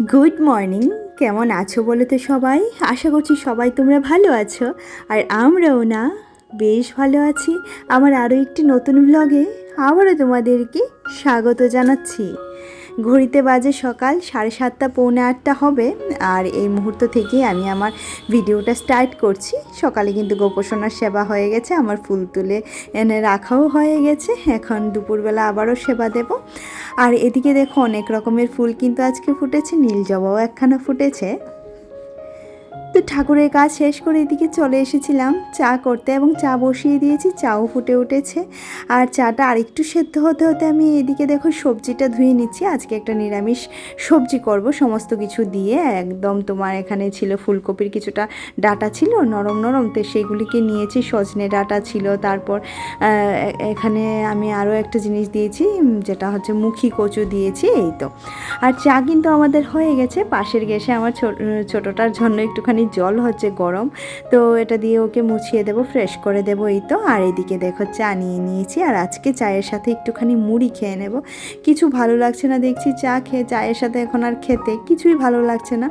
Good morning. কেমন আছো বলো তো সবাই? আশা করছি সবাই তোমরা ভালো আছো, আর আমরাও না বেশ ভালো আছি। আমার আরও একটি নতুন ব্লগে আবারও তোমাদেরকে স্বাগত জানাচ্ছি। ঘড়িতে বাজে সকাল 7:30 পৌনে 8টা হবে, আর এই মুহূর্ত থেকে আমি আমার ভিডিওটা স্টার্ট করছি। সকালে কিন্তু গোপোষণার সেবা হয়ে গেছে, আমার ফুল তুলে এনে রাখাও হয়ে গেছে। এখন দুপুরবেলা আবারও সেবা দেব। আর এদিকে দেখো অনেক রকমের ফুল কিন্তু আজকে ফুটেছে, নীল জবাও একখানা ফুটেছে। তো ঠাকুরের কাজ শেষ করে এদিকে চলে এসেছিলাম চা করতে, এবং চা বসিয়ে দিয়েছি, চাও ফুটে উঠেছে। আর চাটা আরেকটু সেদ্ধ হতে হতে আমি এদিকে দেখো সবজিটা ধুয়ে নিচ্ছি। আজকে একটা নিরামিষ সবজি করব সমস্ত কিছু দিয়ে। একদম তোমার এখানে ছিল ফুলকপির কিছুটা ডাঁটা ছিল নরম নরম, তো সেইগুলিকে নিয়েছি। সজনে ডাঁটা ছিল, তারপর এখানে আমি আরও একটা জিনিস দিয়েছি, যেটা হচ্ছে মুখী কচু দিয়েছি। এই তো। আর চা কিন্তু আমাদের হয়ে গেছে। পাশের গ্যাসে আমার ছোটোটার জন্য একটুখানি জল হচ্ছে গরম, তো এটা দিয়ে ওকে মুছিয়ে দেবো, ফ্রেশ করে দেবো। এই তো। আর এদিকে দেখো চা নিয়ে নিয়েছি, আর আজকে চায়ের সাথে একটুখানি মুড়ি খেয়ে নেব। কিছু ভালো লাগছে না, দেখছি চা খেয়ে চায়ের সাথে এখন আর খেতে কিছুই ভালো লাগছে না,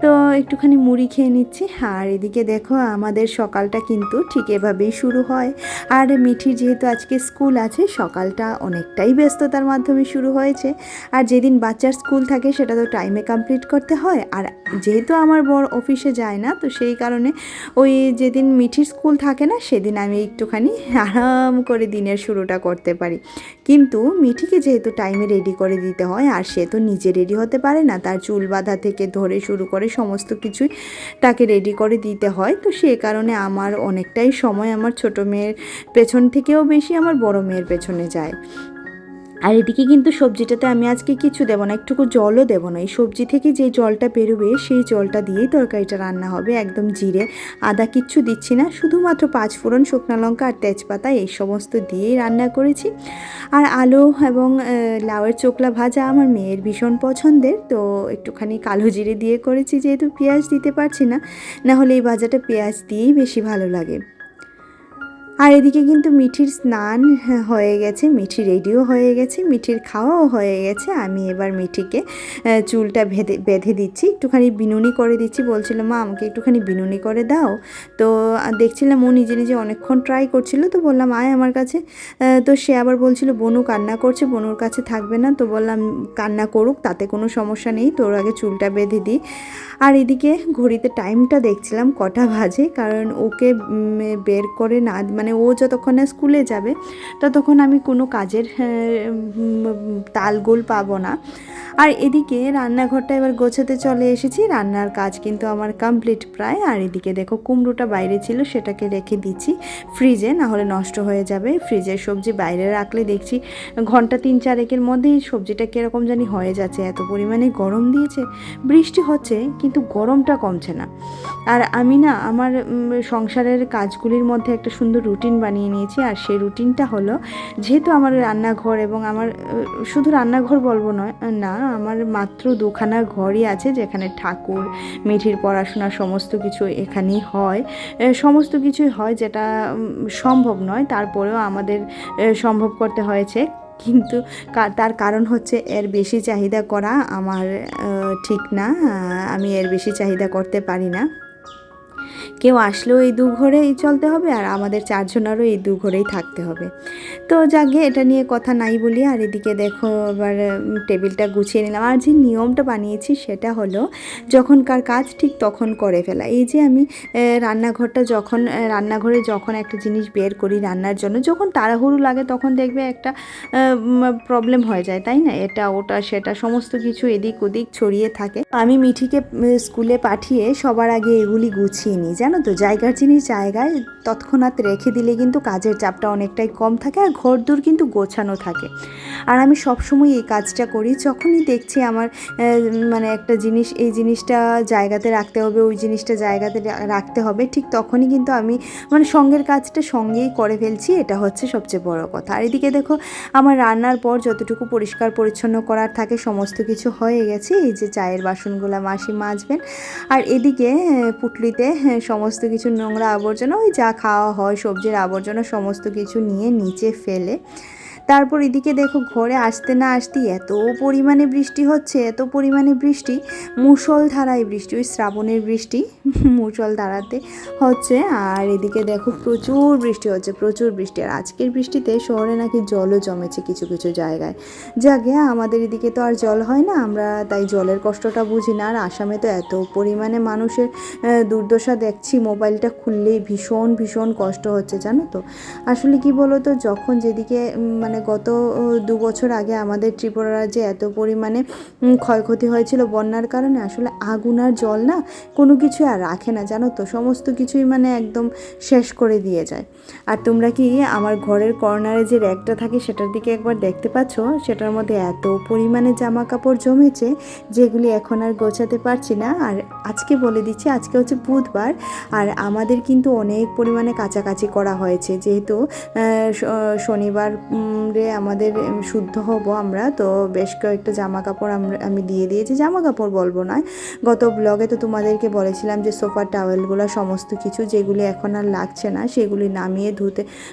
তো একটুখানি মুড়ি খেয়ে নিচ্ছি। আর এদিকে দেখো আমাদের সকালটা কিন্তু ঠিক এভাবেই শুরু হয়। আর মিঠির যেহেতু আজকে স্কুল আছে, সকালটা অনেকটাই ব্যস্ততার মাধ্যমে শুরু হয়েছে। আর যেদিন বাচ্চার স্কুল থাকে সেটা তো টাইমে কমপ্লিট করতে হয়। আর যেহেতু আমার বর অফিসে যায় না, তো সেই কারণে ওই যেদিন মিঠির স্কুল থাকে না সেদিন আমি একটুখানি আরাম করে দিনের শুরুটা করতে পারি। কিন্তু মিঠিকে যেহেতু টাইমে রেডি করে দিতে হয়, আর সে তো নিজে রেডি হতে পারে না, তার চুল বাঁধা থেকে ধরে শুরু করে সমস্ত কিছুই তাকে রেডি করে দিতে হয়। তো সে কারণে আমার অনেকটাই সময় আমার ছোটো মেয়ের পেছন থেকেও বেশি আমার বড় মেয়ের পেছনে যায়। আর এদিকে কিন্তু সবজিটাতে আমি আজকে কিছু দেবো না, একটুকু জলও দেবো না। এই সবজি থেকে যে জলটা বেরোবে সেই জলটা দিয়েই তরকারিটা রান্না হবে। একদম জিরে আদা কিচ্ছু দিচ্ছি না, শুধুমাত্র 5 ফোড়ন, শুকনো লঙ্কা আর তেজপাতা এই সমস্ত দিয়েই রান্না করেছি। আর আলু এবং লাউয়ের চোকলা ভাজা আমার মেয়ের ভীষণ পছন্দের, তো একটুখানি কালো জিরে দিয়ে করেছি, যেহেতু পেঁয়াজ দিতে পারছি না, নাহলে এই ভাজাটা পেঁয়াজ দিয়েই বেশি ভালো লাগে। আর এদিকে কিন্তু মিঠির স্নান হয়ে গেছে, মিঠি রেডিও হয়ে গেছে, মিঠির খাওয়াও হয়ে গেছে। আমি এবার মিঠিকে চুলটা বেঁধে দিচ্ছি, একটুখানি বিনুনি করে দিচ্ছি। বলছিল মা আমাকে একটুখানি বিনুনি করে দাও। তো দেখছিলাম ও নিজে নিজে অনেকক্ষণ ট্রাই করছিল, তো বললাম আয় আমার কাছে। তো সে আবার বলছিল বনু কান্না করছে, বনুর কাছে থাকবে না। তো বললাম কান্না করুক, তাতে কোনো সমস্যা নেই, তোর আগে চুলটা বেঁধে দিই। আর এদিকে ঘড়িতে টাইমটা দেখছিলাম কটা বাজে, কারণ ওকে বের করে না মানে ও যতক্ষণ না স্কুলে যাবে ততক্ষণ আমি কোনো কাজের তালগোল পাবো না। আর এদিকে রান্নাঘরটা এবার গোছাতে চলে এসেছি। রান্নার কাজ কিন্তু আমার কমপ্লিট প্রায়। আর এদিকে দেখো কুমড়োটা বাইরে ছিল, সেটাকে রেখে দিচ্ছি ফ্রিজে, না হলে নষ্ট হয়ে যাবে। ফ্রিজের সবজি বাইরে রাখলে দেখছি ঘন্টা 3-4 মধ্যেই সবজিটা কীরকম জানি হয়ে যাচ্ছে, এত পরিমাণে গরম দিয়েছে। বৃষ্টি হচ্ছে কিন্তু গরমটা কমছে না। আর আমি না আমার সংসারের কাজগুলির মধ্যে একটা সুন্দর রুটিন বানিয়ে নিয়েছি। আর সেই রুটিনটা হলো, যেহেতু আমার রান্নাঘর এবং আমার শুধু রান্নাঘর বলবো না, আমার মাত্র 2খানা ঘরই আছে, যেখানে ঠাকুর, মিঠির পড়াশোনা সমস্ত কিছু এখানেই হয়। সমস্ত কিছুই হয়, যেটা সম্ভব নয়, তারপরেও আমাদের সম্ভব করতে হয়েছে। কিন্তু তার কারণ হচ্ছে এর বেশি চাহিদা করা আমার ঠিক না। আমি এর বেশি চাহিদা করতে পারি না। কেউ আসলেও এই 2 ঘরেই চলতে হবে, আর আমাদের 4 জনেরও এই 2 ঘরেই থাকতে হবে। তো যাকে এটা নিয়ে কথা নাই বলি। আর এদিকে দেখো এবার টেবিলটা গুছিয়ে নিলাম। আর যে নিয়মটা বানিয়েছি সেটা হলো, যখনকার কাজ ঠিক তখন করে ফেলা। এই যে আমি রান্নাঘরে যখন একটা জিনিস বের করি রান্নার জন্য, যখন তাড়াহুড়ো লাগে তখন দেখবে একটা প্রবলেম হয়ে যায়, তাই না? এটা ওটা সেটা সমস্ত কিছু এদিক ওদিক ছড়িয়ে থাকে। আমি মিঠিকে স্কুলে পাঠিয়ে সবার আগে এগুলি গুছিয়ে নিই, জানো তো। জায়গার জিনিস জায়গায় তৎক্ষণাৎ রেখে দিলে কিন্তু কাজের চাপটা অনেকটাই কম থাকে, আর ঘরদোর কিন্তু গোছানো থাকে। আর আমি সবসময় এই কাজটা করি, যখনই দেখছি আমার মানে একটা জিনিস, এই জিনিসটা জায়গাতে রাখতে হবে, ওই জিনিসটা জায়গাতে রাখতে হবে, ঠিক তখনই কিন্তু আমি মানে সঙ্গের কাজটা সঙ্গেই করে ফেলছি। এটা হচ্ছে সবচেয়ে বড় কথা। আর এদিকে দেখো আমার রান্নার পর যতটুকু পরিষ্কার পরিচ্ছন্ন করার থাকে সমস্ত কিছু হয়ে গেছে। এই যে চায়ের বাসনগুলো মাসি মাজবেন, আর এদিকে পুটলিতে সমস্ত কিছু নোংরা আবর্জনা, ওই যা খাওয়া হয় সবজির আবর্জনা সমস্ত কিছু নিয়ে নিচে ফেলে তারপর এদিকে দেখো ঘরে আসতে না আসতেই এত পরিমাণে বৃষ্টি হচ্ছে, এত পরিমাণে বৃষ্টি, মুষলধারায় বৃষ্টি, ওই শ্রাবণের বৃষ্টি মুষলধারাতে হচ্ছে। আর এদিকে দেখো প্রচুর বৃষ্টি হচ্ছে, প্রচুর বৃষ্টি। আর আজকের বৃষ্টিতে শহরে নাকি জলও জমেছে কিছু কিছু জায়গায়। যাকে আমাদের এদিকে তো আর জল হয় না, আমরা তাই জলের কষ্টটা বুঝি না। আর আসামে তো এত পরিমাণে মানুষের দুর্দশা দেখছি, মোবাইলটা খুললেই ভীষণ ভীষণ কষ্ট হচ্ছে, জানো তো। আসলে কি বলো তো, যখন যেদিকে মানে গত 2 বছর আগে আমাদের ত্রিপুরা রাজ্যে এত পরিমাণে ক্ষয়ক্ষতি হয়েছিল বন্যার কারণে, আসলে আগুন আর জল না কোনো কিছু আর রাখে না, জানো তো। সমস্ত কিছুই মানে একদম শেষ করে দিয়ে যায়। আর তোমরা কি আমার ঘরের কর্নারে যে র্যাকটা থাকে সেটার দিকে একবার দেখতে পাচ্ছ? সেটার মধ্যে এত পরিমাণে জামা কাপড় জমেছে যেগুলি এখন আর গোছাতে পারছি না। আর আজকে বলে দিচ্ছি, আজকে হচ্ছে বুধবার, আর আমাদের কিন্তু অনেক পরিমাণে কাচাকাচি করা হয়েছে, যেহেতু শনিবার রে আমাদের শুদ্ধ হব আমরা, তো বেশ কয়েকটা জামা কাপড় আমি দিয়ে দিয়েছি। জামা কাপড় বলবো না, গত ব্লগে তো তোমাদেরকে বলেছিলাম যে সোফার টাওয়েলগুলো সমস্ত কিছু যেগুলি এখন আর লাগছে না সেগুলি নামিয়ে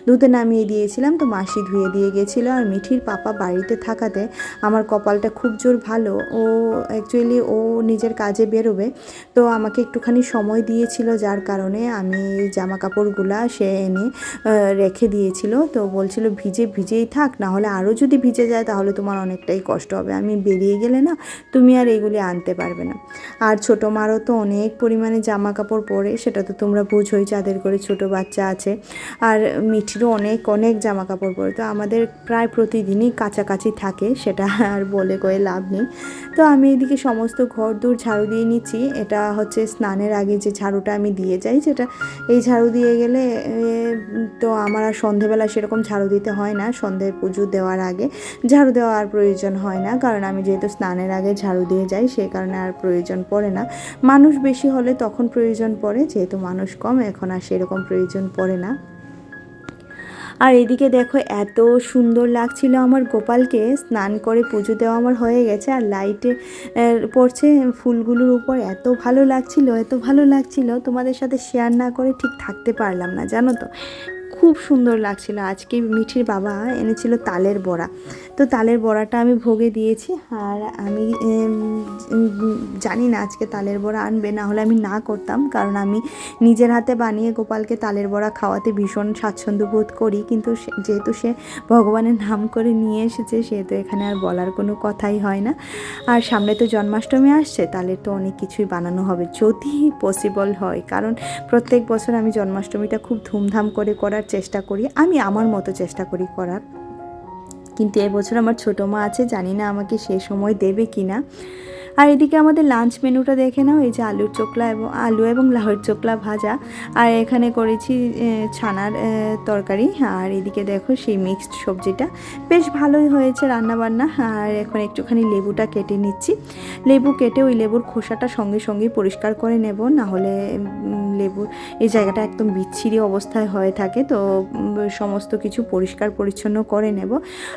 ধুতে নামিয়ে দিয়েছিলাম, তো মাসি ধুয়ে দিয়ে গেছিলো। আর মিঠির পাপা বাড়িতে থাকাতে আমার কপালটা খুব জোর ভালো, ও অ্যাকচুয়ালি ও নিজের কাজে বেরোবে, তো আমাকে একটুখানি সময় দিয়েছিল, যার কারণে আমি জামা কাপড়গুলা সে এনে রেখে দিয়েছিল। তো বলছিল ভিজেই থাক, না হলে আরও যদি ভিজে যায় তাহলে তোমার অনেকটাই কষ্ট হবে, আমি বেরিয়ে গেলে না তুমি আর এগুলি আনতে পারবে না। আর ছোটো মারও তো অনেক পরিমাণে জামা কাপড় পরে, সেটা তো তোমরা বুঝোই যাদের করে ছোটো বাচ্চা আছে। আর মিঠিরও অনেক অনেক জামা কাপড় পরে, তো আমাদের প্রায় প্রতিদিনই কাছাকাছি থাকে, সেটা আর বলে কয়ে লাভ নেই। তো আমি এদিকে সমস্ত ঘর দূর ঝাড়ু দিয়ে নিচ্ছি। এটা হচ্ছে স্নানের আগে যে ঝাড়ুটা আমি দিয়ে যাই, যেটা এই ঝাড়ু দিয়ে গেলে তো আমার আর সন্ধেবেলা সেরকম ঝাড়ু দিতে হয় না, সন্ধে পুজো দেওয়ার আগে ঝাড়ু দেওয়ার প্রয়োজন হয় না, কারণ আমি যেহেতু স্নানের আগে ঝাড়ু দিয়ে যাই সেই কারণে আর প্রয়োজন পড়ে না। মানুষ বেশি হলে তখন প্রয়োজন পড়ে, যেহেতু মানুষ কম এখন আর সেরকম প্রয়োজন পড়ে না। আর এদিকে দেখো এত সুন্দর লাগছিল আমার গোপালকে, স্নান করে পুজো দেওয়া আমার হয়ে গেছে, আর লাইটে পড়ছে ফুলগুলোর উপর, এত ভালো লাগছিল, এত ভালো লাগছিল, তোমাদের সাথে শেয়ার না করে ঠিক থাকতে পারলাম না, জানো তো। খুব সুন্দর লাগছিল। আজকে মিঠির বাবা এনেছিল তালের বড়া, তো তালের বড়াটা আমি ভোগে দিয়েছি। আর আমি জানি না আজকে তালের বড়া আনবে, না হলে আমি না করতাম, কারণ আমি নিজের হাতে বানিয়ে গোপালকে তালের বড়া খাওয়াতে ভীষণ স্বাচ্ছন্দ্য বোধ করি, কিন্তু যেহেতু সে ভগবানের নাম করে নিয়ে এসেছে, সেহেতু এখানে আর বলার কোনো কথাই হয় না। আর সামনে তো জন্মাষ্টমী আসছে, তালের তো অনেক কিছুই বানানো হবে যদি পসিবল হয়, কারণ প্রত্যেক বছর আমি জন্মাষ্টমীটা খুব ধুমধাম করে করার চেষ্টা করি, আমি আমার মতো চেষ্টা করি করার। কিন্তু এবছর আমার ছোটো মা আছে, জানি না আমাকে সে সময় দেবে কি না। আর এদিকে আমাদের লাঞ্চ মেনুটা দেখে নাও, এই যে আলু এবং লাউয়ের চোকলা ভাজা, আর এখানে করেছি ছানার তরকারি। আর এদিকে দেখো সেই মিক্সড সবজিটা বেশ ভালোই হয়েছে রান্নাবান্না। আর এখন একটুখানি লেবুটা কেটে নিচ্ছি, লেবু কেটে ওই লেবুর খোসাটা সঙ্গে সঙ্গেই পরিষ্কার করে নেব, না হলে লেবুর এই জায়গাটা একদম বিচ্ছিরি অবস্থায় হয়ে থাকে, তো সমস্ত কিছু পরিষ্কার পরিচ্ছন্ন করে নেব।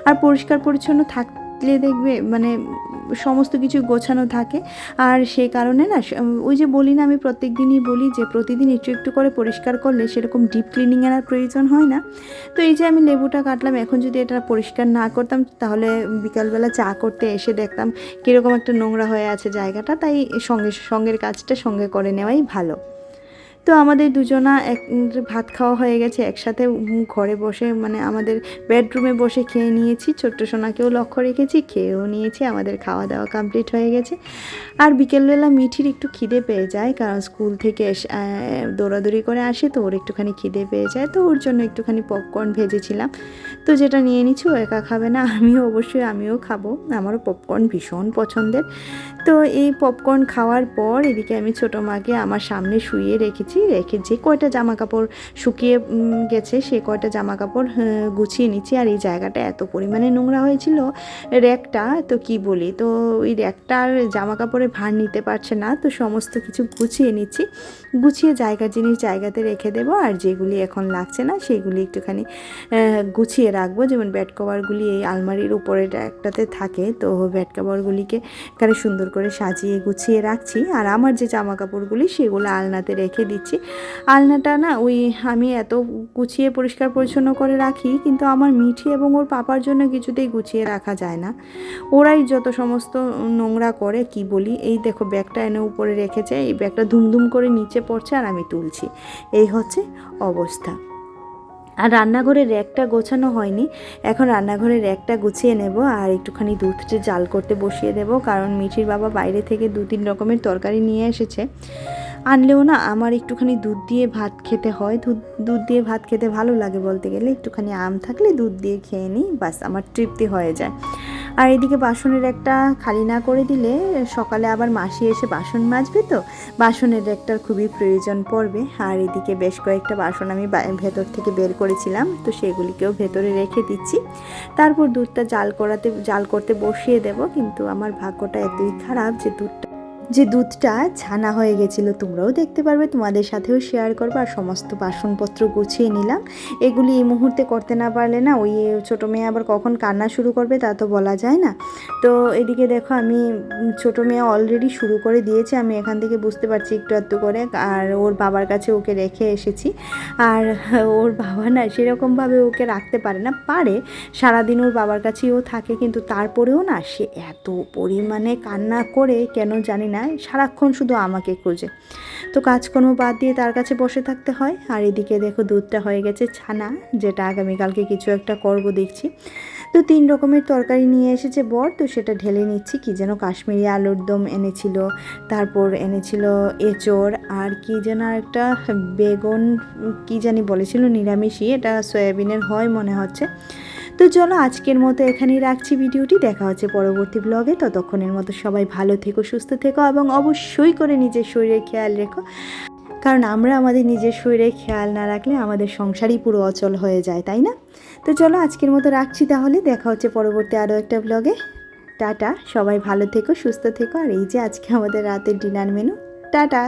আর পরিষ্কার পরিচ্ছন্ন থাকলে দেখবে মানে সমস্ত কিছু গোছানো থাকে। আর সেই কারণে না ওই যে বলি না, আমি প্রত্যেক দিনই বলি যে প্রতিদিন একটু একটু করে পরিষ্কার করলে সেরকম ডিপ ক্লিনিংয়ের আর প্রয়োজন হয় না। তো এই যে আমি লেবুটা কাটলাম, এখন যদি এটা পরিষ্কার না করতাম তাহলে বিকালবেলা চা করতে এসে দেখতাম কীরকম একটা নোংরা হয়ে আছে জায়গাটা, তাই সঙ্গের কাজটা সঙ্গে করে নেওয়াই ভালো। তো আমাদের দুজনা ভাত খাওয়া হয়ে গেছে একসাথে, ঘরে বসে মানে আমাদের বেডরুমে বসে খেয়ে নিয়েছি, ছোট্ট সোনাকেও লক্ষ্য রেখেছি, খেয়েও নিয়েছি, আমাদের খাওয়া দাওয়া কমপ্লিট হয়ে গেছে। আর বিকেলবেলা মিঠির একটু খিদে পেয়ে যায়, কারণ স্কুল থেকে দৌড়াদৌড়ি করে আসে, তো ওর একটুখানি খিদে পেয়ে যায়, তো ওর জন্য একটুখানি পপকর্ন ভেজেছিলাম, তো যেটা নিয়ে নিচ্ছি। ও একা খাবে না, আমিও খাবো, আমারও পপকর্ন ভীষণ পছন্দের। তো এই পপকর্ন খাওয়ার পর এদিকে আমি ছোটো মাকে আমার সামনে শুইয়ে রেখে যে কয়টা জামা কাপড় শুকিয়ে গেছে সে কয়টা জামা কাপড় গুছিয়ে নিচ্ছি। আর এই জায়গাটা এত পরিমাণে নোংরা হয়েছিল র্যাকটা, তো কি বলি, তো ওই র্যাকটার জামা কাপড়ে ভার নিতে পারছে না, তো সমস্ত কিছু গুছিয়ে নিচ্ছি, গুছিয়ে জায়গার জিনিস জায়গাতে রেখে দেবো, আর যেগুলি এখন লাগছে না সেগুলি একটুখানি গুছিয়ে রাখবো। যেমন বেড কভারগুলি এই আলমারির উপরে একটাতে থাকে, তো বেড কভারগুলিকে এখানে সুন্দর করে করে সাজিয়ে গুছিয়ে রাখছি। আর আমার যে জামা কাপড়গুলি সেগুলো আলনাতে রেখে দিচ্ছি। আলনাটা না আমি এত গুছিয়ে পরিষ্কার পরিচ্ছন্ন করে রাখি, কিন্তু আমার মিঠি এবং ওর পাপার জন্য কিছুতেই গুছিয়ে রাখা যায় না। ওরাই যত সমস্ত নোংরা করে কি বলি। এই দেখো ব্যাগটা এনে উপরে রেখেছে, এই ব্যাগটা ধুমধুম করে নিচে পড়ছে আর আমি তুলছি, এই হচ্ছে অবস্থা। আর রান্নাঘরের র্যাকটা গোছানো হয়নি, এখন রান্নাঘরের র্যাকটা গুছিয়ে নেব আর একটুখানি দুধটা জাল করতে বসিয়ে দেব, কারণ মিঠির বাবা বাইরে থেকে 2-3 রকমের তরকারি নিয়ে এসেছে। আনলেও না আমার একটুখানি দুধ দিয়ে ভাত খেতে হয়, দুধ দিয়ে ভাত খেতে ভালো লাগে বলতে গেলে। একটুখানি আম থাকলে দুধ দিয়ে খেয়ে নিই, বাস আমার তৃপ্তি হয়ে যায়। আর এদিকে বাসনের একটা খালি না করে দিলে সকালে আবার মাসি এসে বাসন মাজবে, তো বাসনের একটার খুবই প্রয়োজন পড়বে। আর এদিকে বেশ কয়েকটা বাসন আমি ভেতর থেকে বের করেছিলাম, তো সেগুলিকেও ভেতরে রেখে দিচ্ছি। তারপর দুধটা জাল করতে বসিয়ে দেব। কিন্তু আমার ভাগ্যটা এতই খারাপ যে দুধটা ছানা হয়ে গেছিলো। তোমরাও দেখতে পারবে, তোমাদের সাথেও শেয়ার করবো। আর সমস্ত বাসনপত্র গুছিয়ে নিলাম। এগুলি এই মুহূর্তে করতে না পারলে না ওই ছোটো মেয়ে আবার কখন কান্না শুরু করবে তা তো বলা যায় না। তো এদিকে দেখো আমি ছোটো মেয়ে অলরেডি শুরু করে দিয়েছে, আমি এখান থেকে বুঝতে পারছি একটু একটু করে। আর ওর বাবার কাছে ওকে রেখে এসেছি। আর ওর বাবা না সেরকমভাবে ওকে রাখতে পারে না, পারে সারাদিন ওর বাবার কাছেই ও থাকে, কিন্তু তারপরেও না সে এত পরিমাণে কান্না করে কেন জানি না, সারাক্ষণ শুধু আমাকে খোঁজে। তো কাজকর্ম বাদ দিয়ে তার কাছে বসে থাকতে হয়। আর এদিকে দেখো দুধটা হয়ে গেছে ছানা, যেটা আগামীকালকে কিছু একটা করব দেখছি। তো 3 রকমের তরকারি নিয়ে এসেছে বর, তো সেটা ঢেলে নিচ্ছি। কি যেন কাশ্মীরি আলুর দম এনেছিল, তারপর এনেছিল এঁচড়, আর কি যেন একটা বেগুন কি জানি বলেছিল, নিরামিষই, এটা সয়াবিনের হয় মনে হচ্ছে। তো চলো আজকের মতো এখানেই রাখছি ভিডিওটি, দেখা হচ্ছে পরবর্তী ব্লগে। ততক্ষণের মতো সবাই ভালো থেকো, সুস্থ থেকো এবং অবশ্যই করে নিজের শরীরের খেয়াল রেখো, কারণ আমরা আমাদের নিজের শরীরের খেয়াল না রাখলে আমাদের সংসারই পুরো অচল হয়ে যায়, তাই না? তো চলো আজকের মতো রাখছি, তাহলে দেখা হচ্ছে পরবর্তী আরও একটা ব্লগে। টাটা, সবাই ভালো থেকো, সুস্থ থেকো। আর এই যে আজকে আমাদের রাতের ডিনার মেনু, টাটা।